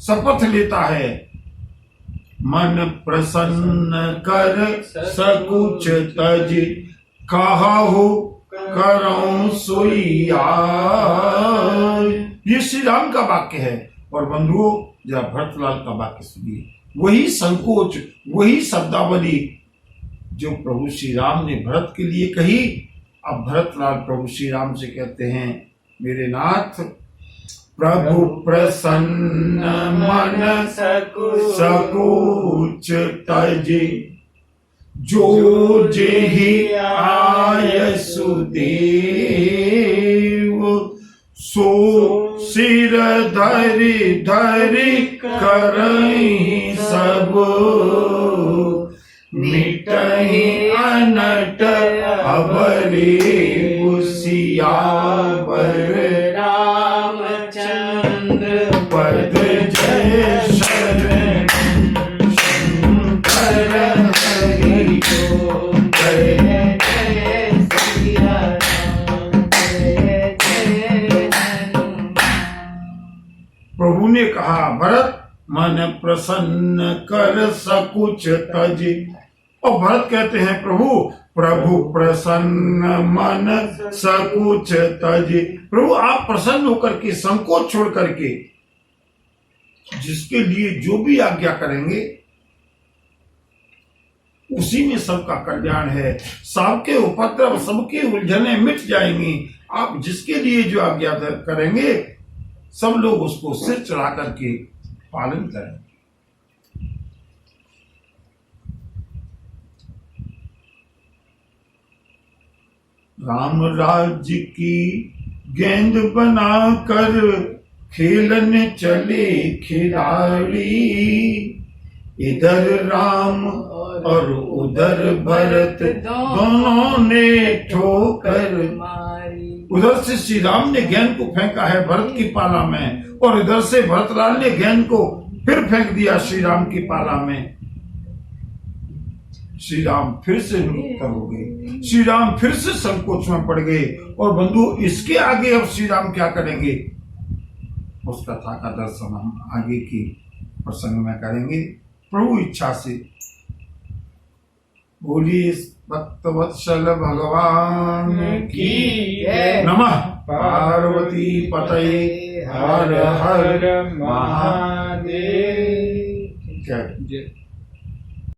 [SPEAKER 1] शपथ लेता है, मन प्रसन्न कर सकुच तज, काहू करऊं सोईया। ये श्री राम का वाक्य है। और बंधुओं, जरा भरतलाल का वाक्य सुनिए। वही संकोच, वही शब्दावली जो प्रभु श्री राम ने भरत के लिए कही, अब भरतलाल प्रभु श्री राम से कहते हैं, मेरे नाथ, प्रभु प्रसन्न मन सकुच तज, जो जेहि आय सुदेव, सो सिर धरि धरि करहि सब, मिटहि अनट अबरे सियावर रामचंद्र पद जय शरण शंकर हरि को जय जय सिया राम जय जय। प्रभु ने कहा, भरत मन प्रसन्न कर सकुच तज। और भरत कहते हैं, प्रभु प्रभु प्रसन्न मन सकुच तज। प्रभु आप प्रसन्न होकर के, संकोच छोड़ करके, जिसके लिए जो भी आज्ञा करेंगे उसी में सबका कल्याण है, सबके उपद्रव, सबके उलझने मिट जाएंगी। आप जिसके लिए जो आज्ञा करेंगे सब लोग उसको सिर चढ़ा करके पालन करेंगे। राम राज्य की गेंद बनाकर खेलने चले खिलाड़ी, इधर राम और उधर भरत दोनों ने ठोकर
[SPEAKER 3] मारी।
[SPEAKER 1] उधर से श्री राम ने गेंद को फेंका है भरत की पाला में, और इधर से भरतलाल ने गेंद को फिर फेंक दिया श्री राम की पाला में। श्री राम फिर से निरुत्तर हो गए, श्री राम फिर से संकोच में पड़ गए। और बंधु, इसके आगे अब श्री राम क्या करेंगे, उस कथा का दर्शन हम आगे के प्रसंग में करेंगे प्रभु इच्छा से। बोलिए भक्तवत्सल भगवान
[SPEAKER 2] की
[SPEAKER 1] नमः। पार्वती पतये हर हर
[SPEAKER 2] महादेव।
[SPEAKER 1] जय।